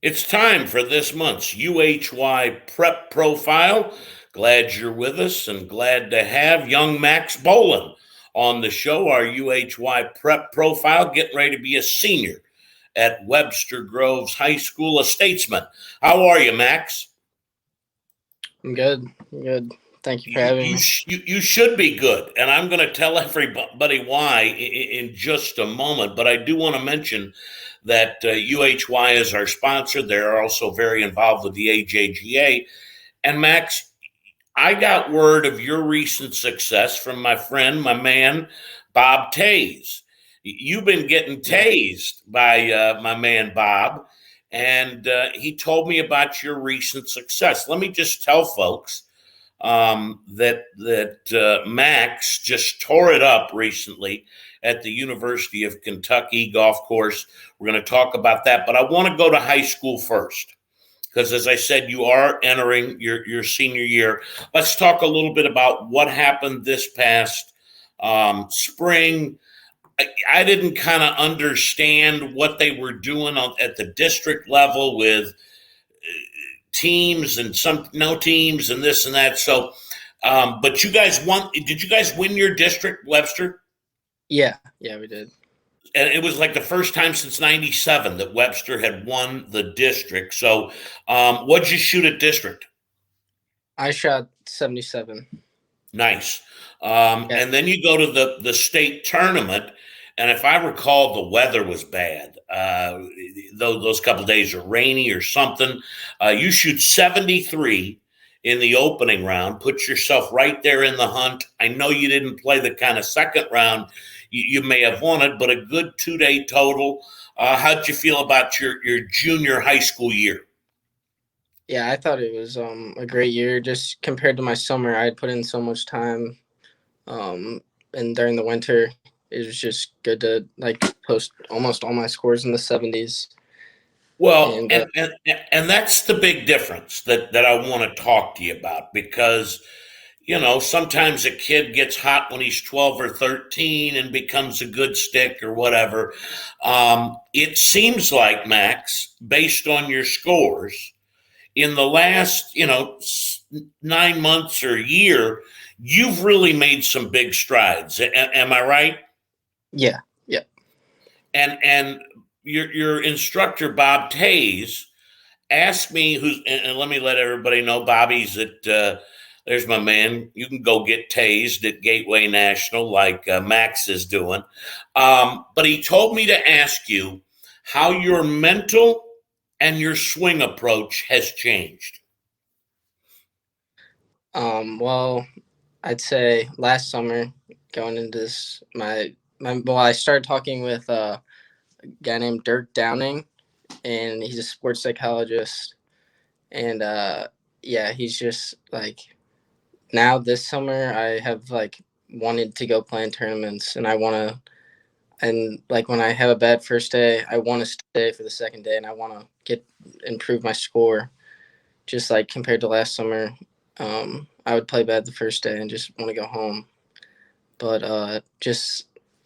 It's time for this month's UHY Prep Profile. Glad you're with us and glad to have young Max Boland on the show, our UHY Prep Profile, getting ready to be a senior at Webster Groves High School, a statesman. How are you, Max? I'm good. Thank you for having me. You should be good, and I'm going to tell everybody why in just a moment. But I do want to mention that UHY is our sponsor. They're also very involved with the AJGA. And Max, I got word of your recent success from my friend, my man, Bob Tays. You've been getting tased by my man, Bob, and he told me about your recent success. Let me just tell folks that Max just tore it up recently at the University of Kentucky golf course. We're going to talk about that, but I want to go to high school first because, as I said, you are entering your senior year. Let's talk a little bit about what happened this past spring. I didn't kind of understand what they were doing at the district level with teams and some no teams and this and that. So, but you guys won. Did you guys win your district, Webster? Yeah, we did. And it was like the first time since '97 that Webster had won the district. So, what'd you shoot at district? I shot 77. Nice. And then you go to the state tournament. And if I recall, the weather was bad. Those couple of days are rainy or something. You shoot 73 in the opening round, put yourself right there in the hunt. I know you didn't play the kind of second round you may have wanted, but a good 2-day total. How'd you feel about your junior high school year? Yeah, I thought it was a great year. Just compared to my summer, I had put in so much time, and during the winter, it was just good to post almost all my scores in the 70s. Well, and that's the big difference that I want to talk to you about because sometimes a kid gets hot when he's 12 or 13 and becomes a good stick or whatever. It seems like, Max, based on your scores, in the last 9 months or year, you've really made some big strides. Am I right? Yeah. And your instructor, Bob Tays, asked me and let me let everybody know Bobby's at there's my man. You can go get tased at Gateway National like Max is doing. But he told me to ask you how your mental and your swing approach has changed. Well, I'd say last summer going into this, I started talking with a guy named Dirk Downing, and he's a sports psychologist. And he's just now this summer I have wanted to go play in tournaments, and I want to, and when I have a bad first day, I want to stay for the second day, and I want to improve my score. Just compared to last summer, I would play bad the first day and just want to go home. But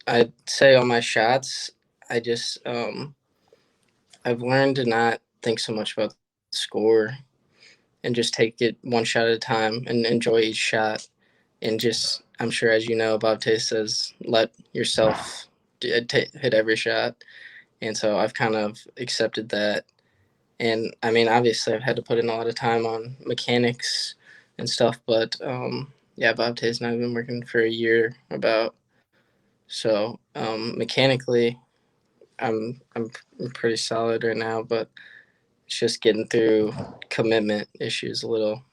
I'd say on my shots, I just I've learned to not think so much about the score and just take it one shot at a time and enjoy each shot. And just, I'm sure, as you know, Bob Tay says, let yourself hit every shot. And so I've kind of accepted that. And I mean, obviously, I've had to put in a lot of time on mechanics and stuff, but Bob Tay's now been working for a year about. So mechanically, I'm pretty solid right now, but it's just getting through commitment issues a little.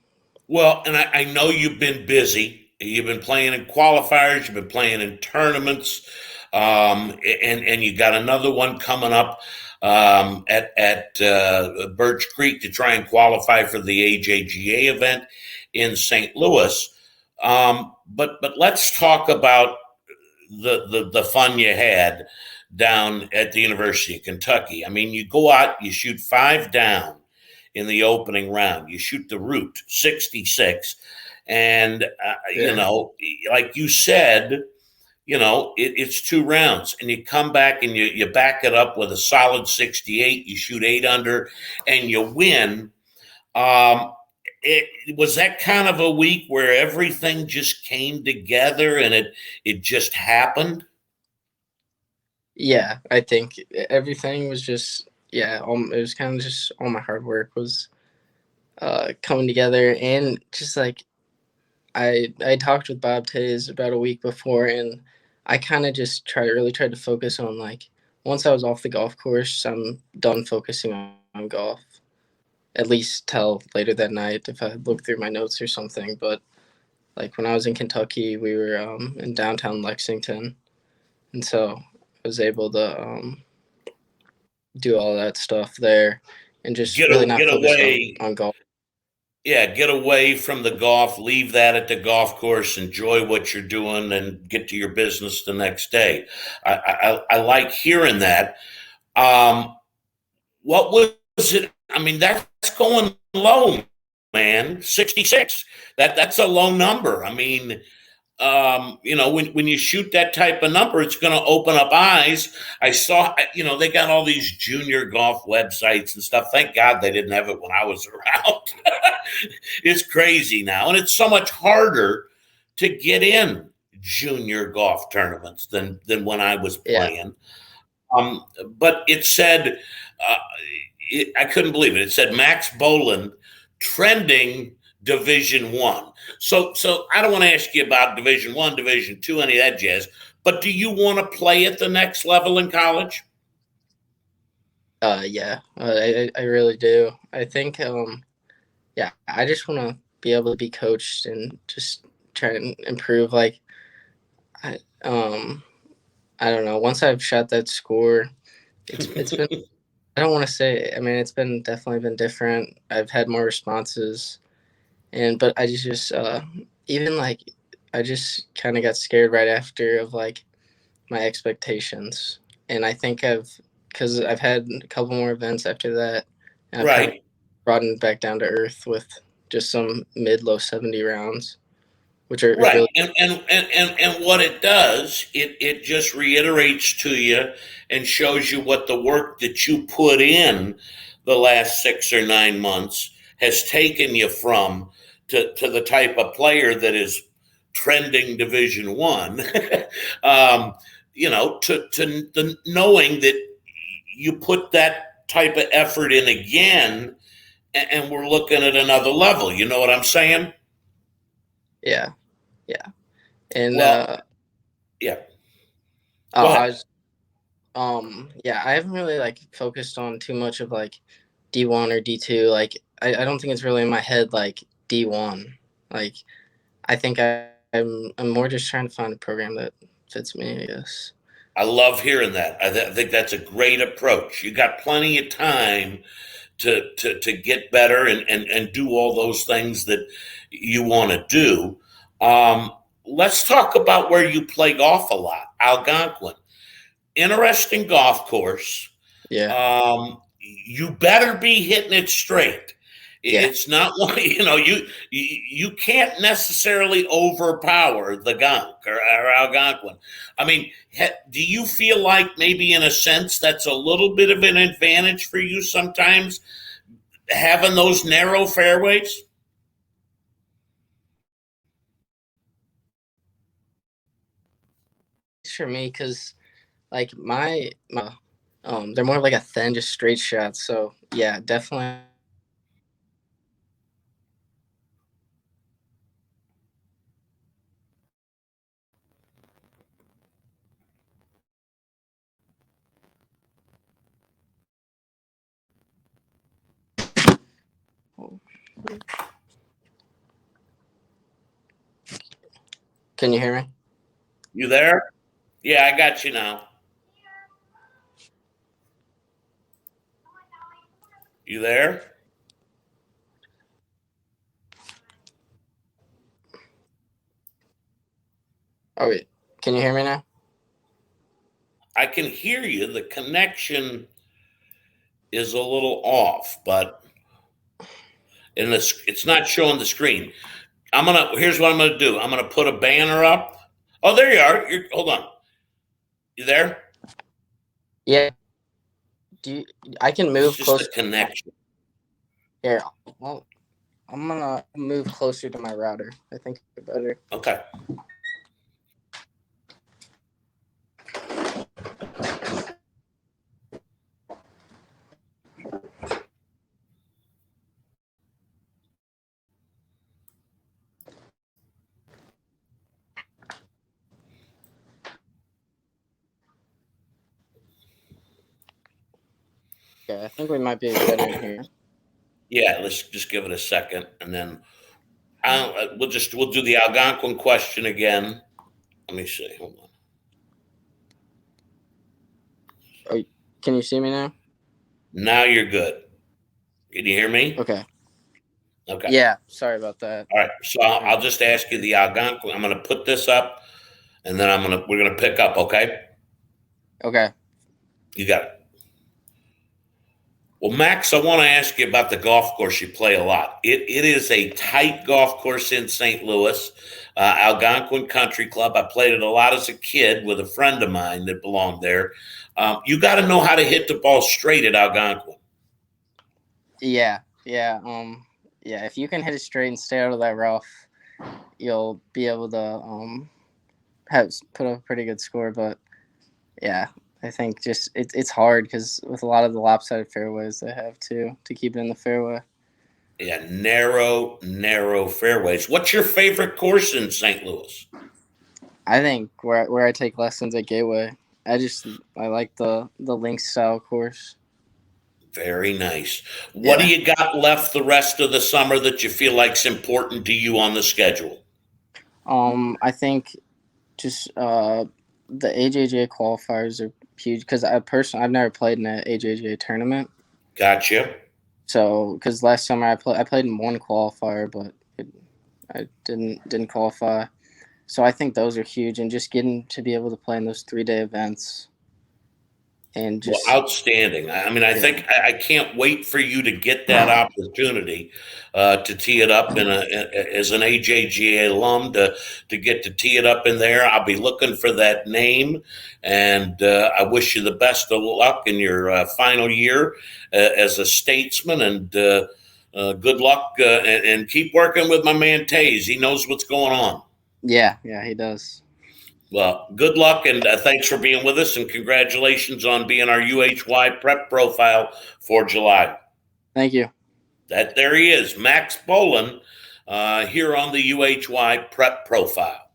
Well, and I know you've been busy. You've been playing in qualifiers. You've been playing in tournaments, and you got another one coming up at Birch Creek to try and qualify for the AJGA event in St. Louis. But let's talk about the fun you had down at the University of Kentucky. I mean, you go out, you shoot 5 down in the opening round. You shoot the root 66, and like you said, it's 2 rounds, and you come back and you back it up with a solid 68. You shoot 8 under, and you win. Um, was that kind of a week where everything just came together and it just happened. Yeah, I think everything was just yeah. It was kind of just all my hard work was coming together, and just like I talked with Bob Tays about a week before, and I kind of just tried to focus on like once I was off the golf course, I'm done focusing on golf. At least till later that night if I look through my notes or something. But like when I was in Kentucky, we were in downtown Lexington, and so I was able to do all that stuff there, and just Get really not get focus away, on golf. yeah, get away from the golf. Leave that at the golf course. Enjoy what you're doing, and get to your business the next day. I like hearing that. Um, what was it? I mean, that's going low, man. 66. That's a low number. I mean, when you shoot that type of number, it's going to open up eyes. I saw, they got all these junior golf websites and stuff. Thank God they didn't have it when I was around. It's crazy now. And it's so much harder to get in junior golf tournaments than when I was Yeah, playing. But it said, uh, I couldn't believe it. It said Max Boland trending Division 1. So I don't want to ask you about Division 1, Division 2, any of that jazz. But do you want to play at the next level in college? yeah, I really do. I think yeah, I just want to be able to be coached and just try and improve. Like I I don't know. Once I've shot that score, it's been. I don't want to say. I mean, it's been definitely been different. I've had more responses, and but I just even like I just kind of got scared right after of like my expectations, and I think because I've had a couple more events after that, and I've kind of Right. broadened back down to earth with just some mid low 70 rounds, which are Right. really And what it does, it just reiterates to you and shows you what the work that you put in the last 6 or 9 months has taken you from to the type of player that is trending Division 1. To the knowing that you put that type of effort in again, and we're looking at another level. You know what I'm saying? yeah, yeah, and Well, yeah. Go I ahead. was yeah, I haven't really like focused on too much of like D1 or D2. Like I don't think it's really in my head like D1. Like I think I'm more just trying to find a program that fits me, I guess. I love hearing that. I think that's a great approach. You got plenty of time to get better and do all those things that you want to do. Let's talk about where you play golf a lot. Algonquin, interesting golf course. Yeah. You better be hitting it straight. Yeah. It's not one, you can't necessarily overpower the gunk or Algonquin. I mean, do you feel like maybe in a sense that's a little bit of an advantage for you sometimes having those narrow fairways? It's for me cuz like my they're more like a thin just straight shot. So, yeah, definitely. Can you hear me? You there? Yeah, I got you now. You there? Oh wait. Can you hear me now? I can hear you. The connection is a little off, but it's not showing the screen. Here's what I'm gonna do. I'm gonna put a banner up Oh, there you are. Hold on. You there? Yeah. I can It's move just a closer. connection. Here, well, I'm gonna move closer to my router. I think it's better. Okay. Okay, I think we might be better in here. Yeah, let's just give it a second, and then we'll do the Algonquin question again. Let me see. Hold on. Oh, can you see me now? Now you're good. Can you hear me? Okay. Okay. Yeah. Sorry about that. All right. So I'll just ask you the Algonquin. I'm going to put this up, and then we're gonna pick up. Okay. Okay. You got it. Well, Max, I want to ask you about the golf course you play a lot. It is a tight golf course in St. Louis, Algonquin Country Club. I played it a lot as a kid with a friend of mine that belonged there. You got to know how to hit the ball straight at Algonquin. Yeah. Yeah. Yeah. If you can hit it straight and stay out of that rough, you'll be able to put up a pretty good score. But yeah, I think just it's hard because with a lot of the lopsided fairways they have to keep it in the fairway. Yeah, narrow fairways. What's your favorite course in St. Louis? I think where I take lessons at Gateway. I like the link style course. Very nice. What do Yeah. you got left the rest of the summer that you feel like's important to you on the schedule? I think just the AJJ qualifiers are huge because I've never played in an AJJ tournament. Gotcha. So because last summer I played in one qualifier, but I didn't qualify. So I think those are huge, and just getting to be able to play in those 3-day events and Well, just outstanding. I mean, I yeah. think I can't wait for you to get that opportunity to tee it up as an AJGA alum to get to tee it up in there. I'll be looking for that name, and I wish you the best of luck in your final year as a statesman. And good luck, and keep working with my man Taze. He knows what's going on. Yeah, he does. Well, good luck, and thanks for being with us, and congratulations on being our UHY Prep Profile for July. Thank you. There he is, Max Boland, here on the UHY Prep Profile.